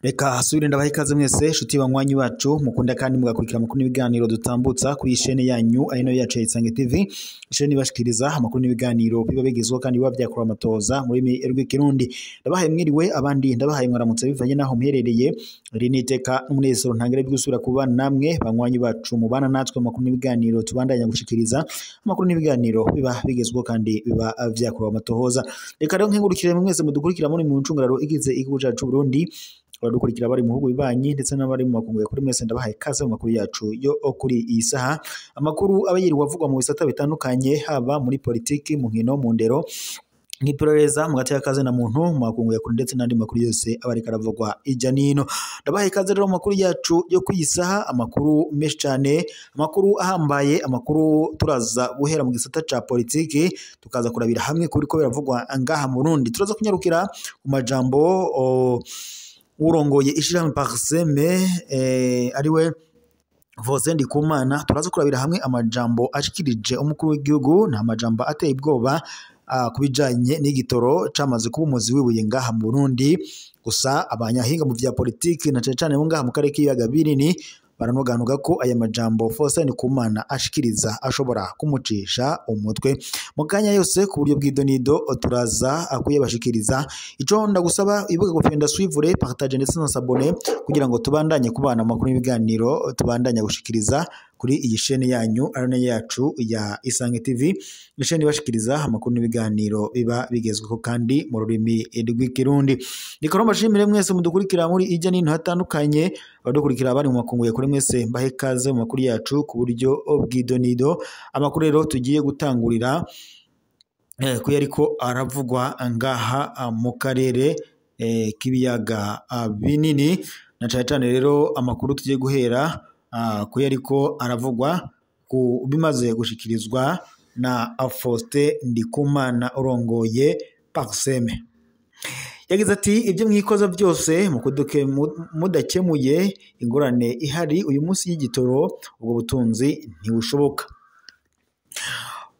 Reka hasubire ndabaha ikaze mwese shuti banywanyi bacu mukunda kandi mugakurikira amakuru n'ibiganiro dutambutsa kuri chaîne yanyu ari nayo yacu Isange TV. Chaîne ibashikiriza amakuru n'ibiganiro biba bigezweho kandi biba byakora amatoza muri rw'ikirundi. Ndabahaye mwiriwe abandi ndabahaye mwaramutse bivanye naho mperereye. Iri ni iteka n'umunezero ntangire by'usubira kuba namwe banywanyi bacu mubana natwe amakuru n'ibiganiro tubandanya gushikiriza amakuru n'ibiganiro biba bigezweho kandi biba byakora amatohoza. Reka rero nkengurukire mwese mudukurikira muri mu ncungararo igize igihugu cyacu Burundi, abadukurikira bari mu bihugu bibanyi ndetse n'abari mu makungu kuri mwese ndabahaye kaze mu makuru yacu yo kuri iyi saha. Amakuru abayiri wavugwa mu bisata bitandukanye haba muri politiki, mu nkino, mu ndero, nk'iperereza mu gati y'akaze na muntu mu makungu yakuri ndetse n'andi makuru yose abari karavugwa ijya nino. Ndabahaye kaze rero mu makuru yacu yo kuri iyi saha, amakuru menshi cyane, amakuru ahambaye, amakuru turaza guhera mu gisata ca politiki tukaza kurabira hamwe kuri ko biravugwa ngaha mu Burundi. Turaza kunyarukira ku majambo urongoye ishirahamwe Parseme ariwe Faustin Ndikumana. Turaza kurabira hamwe amajambo ashikirije umukuru w'igihugu, nta majambo ateye ubwoba kubijanye n'igitoro camaze kuba umuzi wibuye ngaha mu Burundi. Gusa abanyahinga mu vya politiki na cyane mu ngaha mu karere k'ibiyaga binini baranoganuga ko aya majambo Faustin Ndikumana ashikiriza ashobora kumucisha umutwe. Mu kanya yose ku buryo bw'idonido turaza kuyabashikiriza. Ico ndagusaba ibuka gufenda suivre, partage ndetse na s'abonner kugira ngo tubandanye kubana amakuru n'ibiganiro tubandanye gushikiriza kuri iyi chaîne yanyu arana yacu ya Isange TV. Chaîne ibashikiriza amakuru n'ibiganiro biba bigezweho kandi mu rurimi rw'ikirundi. Nikoro mbashimire mwese mudukurikira muri ijya n'intu hatandukanye, abadukurikira bari mu makungu ya kuri mwese mbahe kaze mu makuru yacu ku buryo bw'idonido. Amakuru rero tugiye gutangurira ko yariko aravugwa ngaha mu karere k'ibiyaga binini, na cyane rero amakuru tugiye guhera ko yariko aravugwa ku bimaze gushikirizwa na Faustin Ndikumana urongoye Parseme. Yagize ati ibyo mwikoza byose mudakemuye ingorane ihari uyu munsi y'igitoro ubwo butunzi ntibushoboka.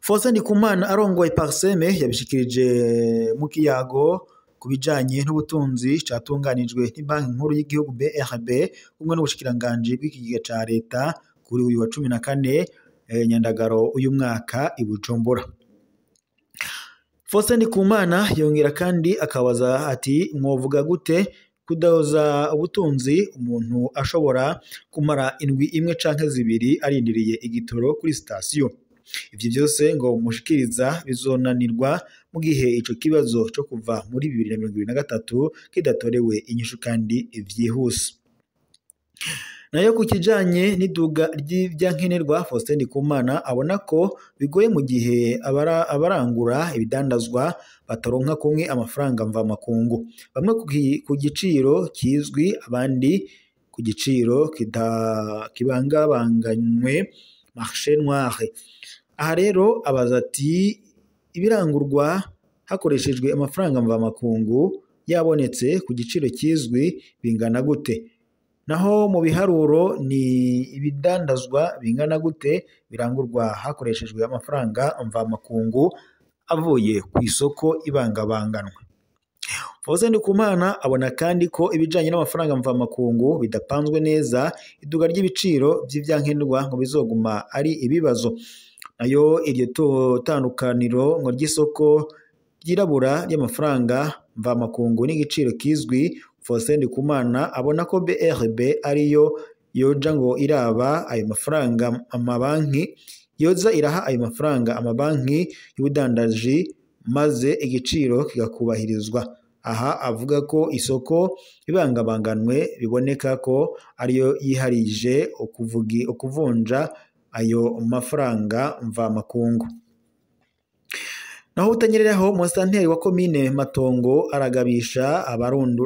Faustin Ndikumana arongoye Parseme yabishikirije mu kiyago kubijanye n'ubutunzi catunganijwe n'Ibanki Nkuru y'Igihugu BRB kumwe n'ubushikiranganje bw'ikigega ca leta kuri uyu wa 14 Nyandagaro uyu mwaka i Bujumbura. Faustin Ndikumana yongera kandi akabaza ati mwovuga gute kudahoza ubutunzi umuntu ashobora kumara indwi imwe canke zibiri arindiriye igitoro kuri station. Ivyo byose ngo mushikiriza bizonanirwa mu gihe ico kibazo cyo kuva muri 2023 kidatorewe inyishu kandi vyihuse. Nayo ku kijanye n'iduga ry'ivyankenerwa Faustin Ndikumana abona ko bigoye mu gihe abarangura ibidandazwa bataronka kumwe amafaranga mva makungu, bamwe ku giciro kizwi abandi ku giciro kibangabanganywe marché noir. Aha rero abaza ati ibirangurwa hakoreshejwe amafaranga mva makungu yabonetse ku giciro kizwi bingana gute, naho mu biharuro ni ibidandazwa bingana gute birangurwa hakoreshejwe amafaranga mva makungu avuye ku isoko ibangabanganwe. Faustin Ndikumana abona kandi ko ibijanye n'amafaranga mva makungu bidapanzwe neza, iduga ry'ibiciro by'ivyankenerwa ngo bizoguma ari ibibazo. Nayo iryo tandukaniro ngo ry'isoko ryirabura ry'amafaranga mva makungu n'igiciro kizwi, Faustin Ndikumana abona ko BRB ariyo yoja ngo iraba ayo mafaranga amabanki yoza iraha ayo mafaranga amabanki y'ubudandaji maze igiciro kigakubahirizwa. Aha avuga ko isoko ibangabanganwe biboneka ko ariyo yiharije ukuvunja ayo mafaranga mva makungu. Naho utanyereraho Musanteri wa komine Matongo aragabisha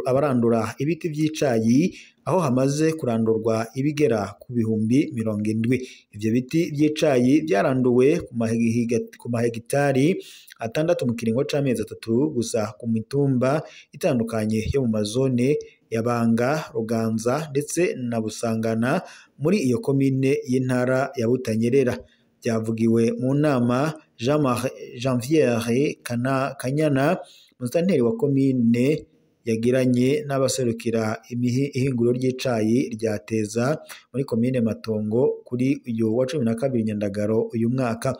abarandura ibiti by'icayi aho hamaze kurandurwa ibigera ku bihumbi 70. Ivyo biti by'icayi byaranduwe ku mahegitari 6 mu kiringo c'amezi 3 gusa ku mitumba itandukanye yo mu mazone ya Banga, Ruganza ndetse na Busangana muri iyo komine y'intara ya Butanyerera. byavugiwe mu nama Janviere Kanyana musitanteri wa komine yagiranye n'abaserukira ihinguriro ry'icayi rya Teza muri komine Matongo kuri uyu wa 12 Nyandagaro uyu mwaka.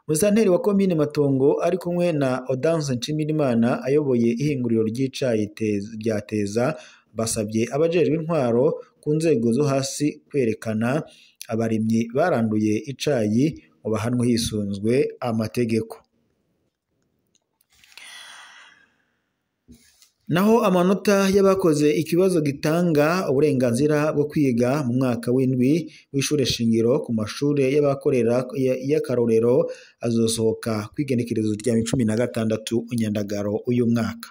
Musitanteri wa komine Matongo ari kumwe na Audace Nshimirimana ayoboye ihinguriro ry'icayi rya Teza basabye abajejwe intwaro ku nzego zo hasi kwerekana abarimyi baranduye icayi mu bahanwe hisunzwe amategeko. Naho amanota y'abakoze ikibazo gitanga uburenganzira bwo kwiga mu mwaka w'indwi w'ishure shingiro ku mashure y'abakorera y'akarorero azosohoka kwigenekerezo rya 16 Nyandagaro uyu mwaka.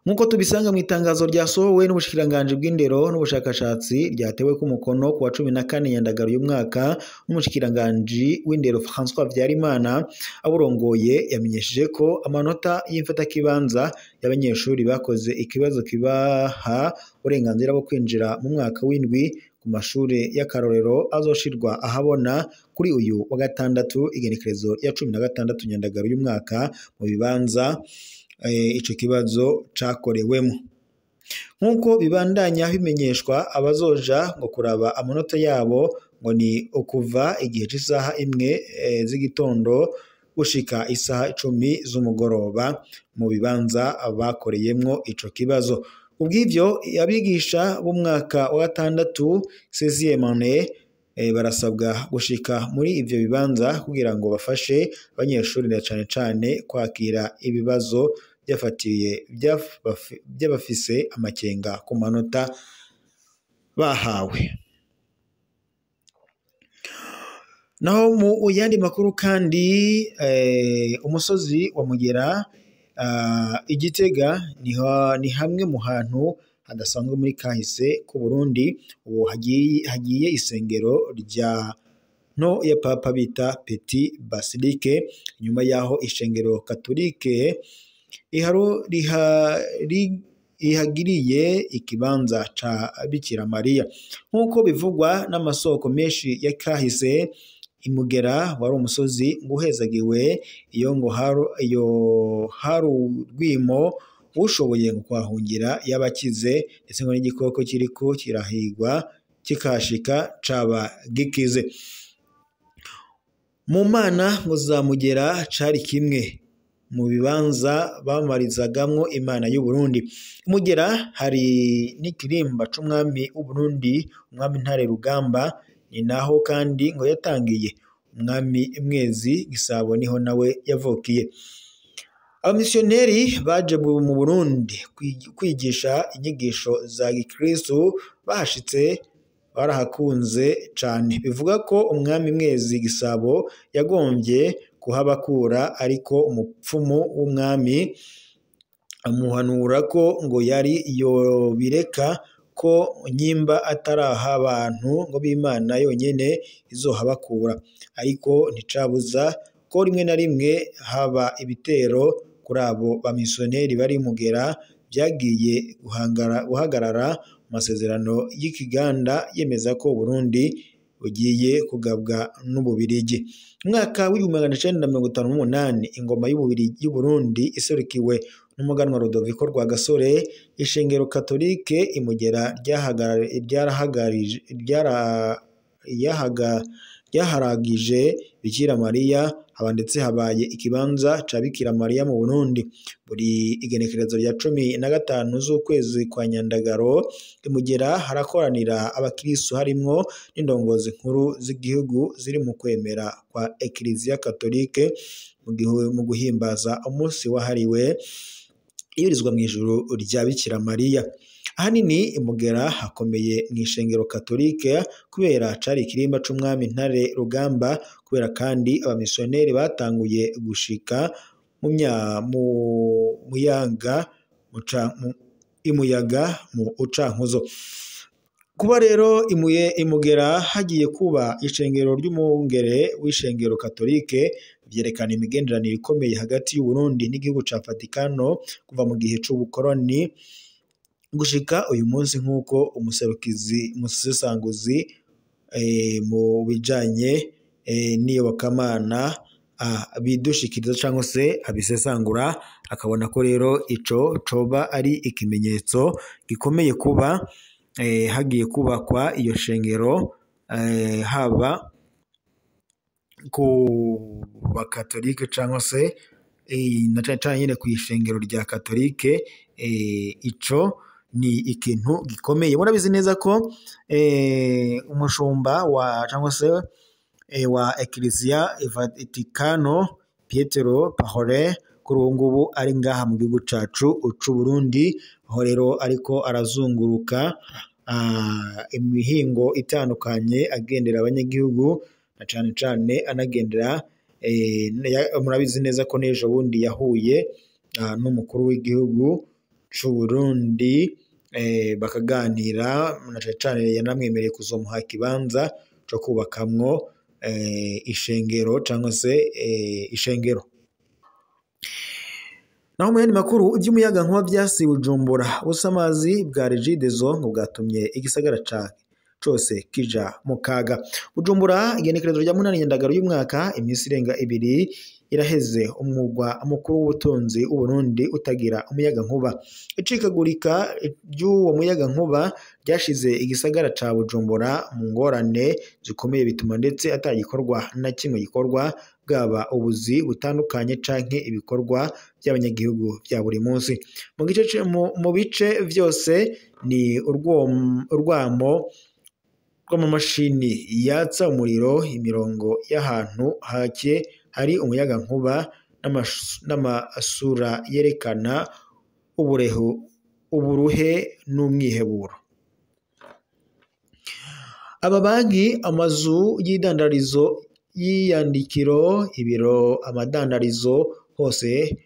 Nkuko tubisanga mu itangazo ryasohowe n'ubushikiranganje bw'indero n'ubushakashatsi ryatewe ku mukono ku wa 14 Nyandagaro uyu mwaka n'umushikiranganje w'indero François Vyarimana aburongoye yamenyesheje ko amanota y'imfata kibanza y'abanyeshuri bakoze ikibazo kibaha uburenganzira bwo kwinjira mu mwaka w'indwi ku mashure y'akarorero azoshirwa ahabona kuri uyu wa gatandatu igenekerezo ya 16 Nyandagaro uyu mwaka mu bibanza ico kibazo cakorewemo. Nkuko bibandanya bimenyeshwa abazoja ngo kuraba amanota yabo ngo ni ukuva igihe c'isaha 1 z'igitondo gushika isaha 10 z'umugoroba mu bibanza bakoreyemwo ico kibazo. Ubw'ivyo abigisha b'umwaka wa gatandatu 16e année barasabwa gushika muri ivyo bibanza kugira ngo bafashe abanyeshuri na cane kwakira ibibazo by'abafise amakenga ku manota bahawe. Naho mu yandi makuru kandi umusozi wa Mugera Igitega ni hamwe mu hantu hadasanzwe muri kahise ku Burundi. Ubu hagiye isengero rya no ya papa bita Petit Basilique nyuma yaho ishengero Katolike ihagiriye ikibanza ca Bikira Maria. Nkuko bivugwa n'amasoko menshi ya kahise, Imugera wari umusozi nguhezagiwe iyo ngo haru rwimo ushoboye kwahungira yabakize ndetse ngo n'igikoko kiriko kirahigwa kikashika caba gikize. Mu mana ngo za Mugera cari kimwe mu bibanza bamarizagamwo Imana y'u Burundi. Mugera hari n'ikirimba c'umwami w'u Burundi, umwami Ntare Rugamba, ni naho kandi ngo yatangiye umwami Mwezi Gisabo niho nawe yavukiye. Abamisiyoneri baje mu Burundi kwigisha inyigisho za Gikristo bahashitse barahakunze cane. Bivuga ko umwami Mwezi Gisabo yagombye kuhabakura ariko umupfumu w'umwami amuhanura ko ngo yari yobireka ko nyimba ataraha abantu ngo b'Imana yonyene izohabakura, ariko nticabuza ko rimwe na rimwe haba ibitero kuri abo bamisiyoneri bari Mugera byagiye guhagarara amasezerano y'ikiganda yemeza ko Burundi bugiye kugabwa n'Ububirigi. Mwaka w'1958 ingoma y'u Burundi iserukiwe n'umuganwa Rodoviko Rwagasore, ishengero Katolike Imugera ryaharagije Bikira Maria, haba ndetse habaye ikibanza ca Bikira Maria mu Burundi. Buri igenekerezo rya 15 z'ukwezi kwa Nyandagaro Imugera harakoranira abakristo harimwo n'indongozi nkuru z'igihugu ziri mu kwemera kwa Eklezia Katolike mu guhimbaza umunsi wahariwe ibarizwa mu ijuru rya Bikira Maria. Ahanini Imugera hakomeye mu ishengero Katolike kubera cari ikirimba c'umwami Ntare Rugamba, kubera kandi abamisiyoneri batanguye gushika imuyaga mu ucankuzo. Kuba rero Imugera hagiye kuba ishengero ry'umwungere w'ishengero Katolike vyerekana imigenderanire ikomeye hagati y'u Burundi n'igihugu ca Vatikano kuva mu gihe c'ubukoroni gushika uyu munsi, nk'uko umusesanguzi mu bijanye n'iyobokamana bidushikiriza cyangwa se abisesangura, akabona ko rero ico coba ari ikimenyetso gikomeye kuba hagiye kubakwa iyo shengero, haba ku bakatolike cyangwa se na cyane nyine ku ishengero rya katolike. Ico ni ikintu gikomeye. Murabizi neza ko umushumba wa cyangwa se wa Ecclesia Vaticano Pietro Parolin kuri ubu ngubu ari ngaha mu gihugu cacu c'u Burundi, aho rero ariko arazunguruka imihingo itandukanye agendera abanyagihugu, na cane cane anagendera murabizi neza ko n'ejo bundi yahuye n'umukuru w'igihugu c'u Burundi, bakaganira, na cane cane yanamwemereye kuzomuha ikibanza co kubakamwo ishengero cyangwa se ishengero. Naho mu yandi makuru, iby'umuyagankuba byasiwe Bujumbura, ubusamazi bwa Regideso ngo bwatumye igisagara cose kija mu kaga. Bujumbura, igenekerezo rya 8 Nyandagaro y'umwaka, iminsi irenga 2 iraheze umugwa mukuru w'ubutunzi w'Uburundi utagira umuyagankuba. Icikagurika ry'uwo muyagankuba ryashize igisagara ca Bujumbura mu ngorane zikomeye, bituma ndetse atagikorwa na kimwe gikorwa, bwaba ubuzi butandukanye canke ibikorwa by'abanyagihugu bya buri munsi. Mu bice byose ni urwamo rw'amamashini yatsa umuriro, imirongo y'ahantu hake hari umuyagankuba n'amasura yerekana uburuhe n'umwiheburo. Amabanki, amazu y'idandarizo, y'iyandikiro, ibiro, amadandarizo, hose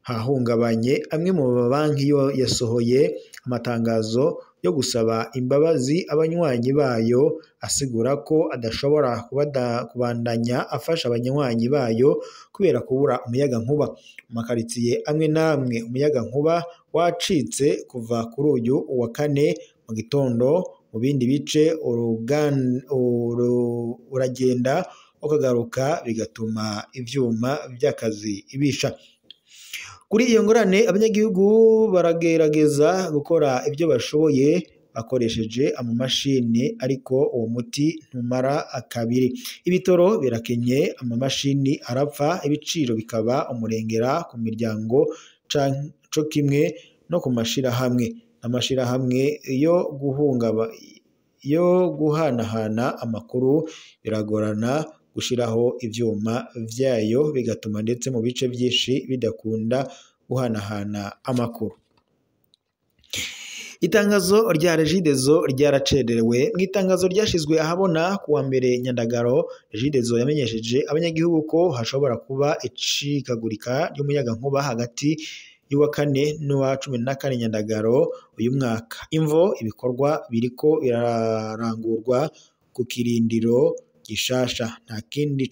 hahungabanye. Amwe mu mabanki yo yasohoye amatangazo yo gusaba imbabazi abanywanyi bayo, asigura ko adashobora kubandanya afasha abanywanyi bayo kubera kubura umuyagankuba. Mu makaritsiye amwe n'amwe umuyagankuba wacitse kuva kuri uyu wa kane mu gitondo, mu bindi bice uragenda ukagaruka, bigatuma ivyuma by'akazi ibisha. Kuri iyo ngorane, abanyagihugu baragerageza gukora ibyo bashoboye bakoresheje amamashini, ariko uwo muti ntumara kabiri. Ibitoro birakenye, amamashini arapfa, ibiciro bikaba umurengera ku miryango co kimwe no ku mashirahamwe. Amashirahamwe yo guhanahana amakuru biragorana gushiraho ivyuma vyayo, bigatuma ndetse mu bice byinshi bidakunda guhanahana amakuru. Itangazo rya Regideso ryaracerewe. Mu itangazo ryashizwe ahabona kuwa 1 Nyandagaro, Regideso yamenyesheje abanyagihugu ko hashobora kuba icikagurika ry'umuyagankuba hagati y'uwa 4 n'uwa 14 Nyandagaro uyu mwaka. Imvo, ibikorwa biriko birarangurwa ku kirindiro gishasha, nta kindi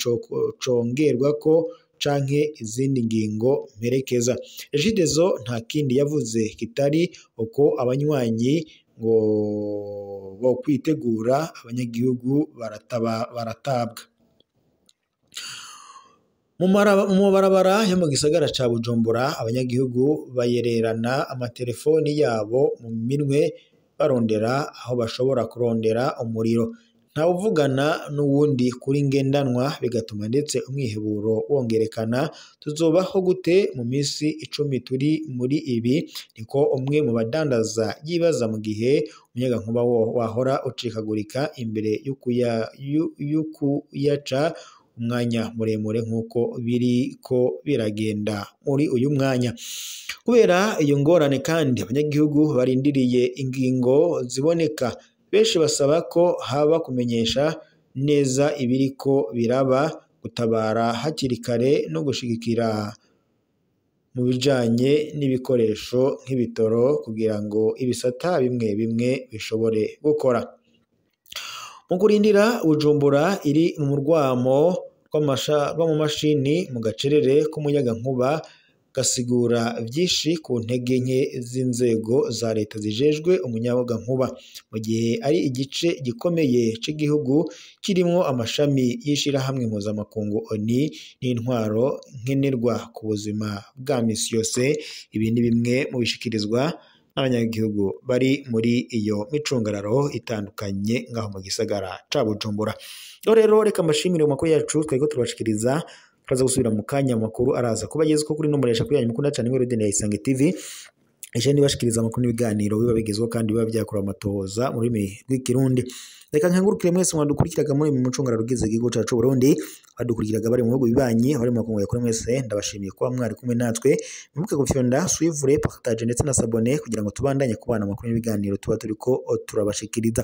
congerwa ko canke izindi ngingo mperekeza. Regideso nta kindi yavuze kitari uko abanywanyi ngo bo kwitegura, abanyagihugu baratabwa. Mu mabarabara yo mu gisagara ca Bujumbura, abanyagihugu bayererana amatelefoni yabo mu minwe barondera aho bashobora kurondera umuriro. Ntawuvugana n'uwundi kuri ngendanwa, bigatuma ndetse umwiheburo wongerekana. Tuzobaho gute mu minsi 10 turi muri ibi? Niko umwe mu badandaza yibaza, mu gihe umuyagankuba wahora ucikagurika imbere y'ukuyaca umwanya muremure nk'uko biriko biragenda muri uyu mwanya. Kubera iyo ngorane kandi, abanyagihugu barindiriye ingingo ziboneka. Benshi basaba ko haba kumenyesha neza ibiriko biraba, gutabara hakiri kare no gushigikira mu bijanye n'ibikoresho nk'ibitoro, kugira ngo ibisata bimwe bimwe bishobore gukora. Mu kurindira, Bujumbura iri mu rwamo rw'amamashini mu gacerere k'umuyagankuba gasigura vyinshi ku ntege nke z'inzego za leta zijejwe umuyagankuba mu gihe ari igice gikomeye c'igihugu kirimwo amashami y'ishirahamwe mpuzamakungu ONU n'intwaro nkenerwa ku buzima bwa misi yose. Ibi ni bimwe mu bishikirizwa n'abanyagihugu bari muri iyo micungararo itandukanye ngaho mu gisagara ca Bujumbura. Rero reka mbashimire mu makuru yacu twego turabashikiriza, turaza gusubira mu kanya makuru araza kubagezeko kuri numberesha kuri yanyu mukunda cyane muri Radio Isange TV. Eje nibashikiriza amakuru n'ibiganiro biba bigezweho kandi biba byakora amatohoza mu rurimi rw'ikirundi. Reka nkangurukire mwese mwadukurikiraga muri mu mucungararo ugize igihugu cacu Burundi, badukurikiraga bari mu bihugu bibanyi, abari mu makungu yakore mwese ndabashimiye kuba mwari kumwe natwe. Mwibuke gufyonda suivre, partage ndetse na s'abonner kugira ngo tubandanye kubana amakuru n'ibiganiro tuba turiko turabashikiriza.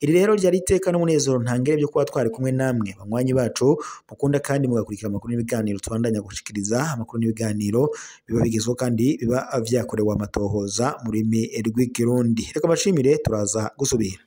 Iri rero ryari iteka n'umunezero ntangere byo kuba twari kumwe namwe banywanyi bacu mukunda kandi mugakurikira amakuru n'ibiganiro tubandanya gushikiriza. Amakuru n'ibiganiro biba bigezweho kandi biba vyakorewe amatohoza mu rurimi rw'ikirundi. Reka bashimire, turaza gusubira.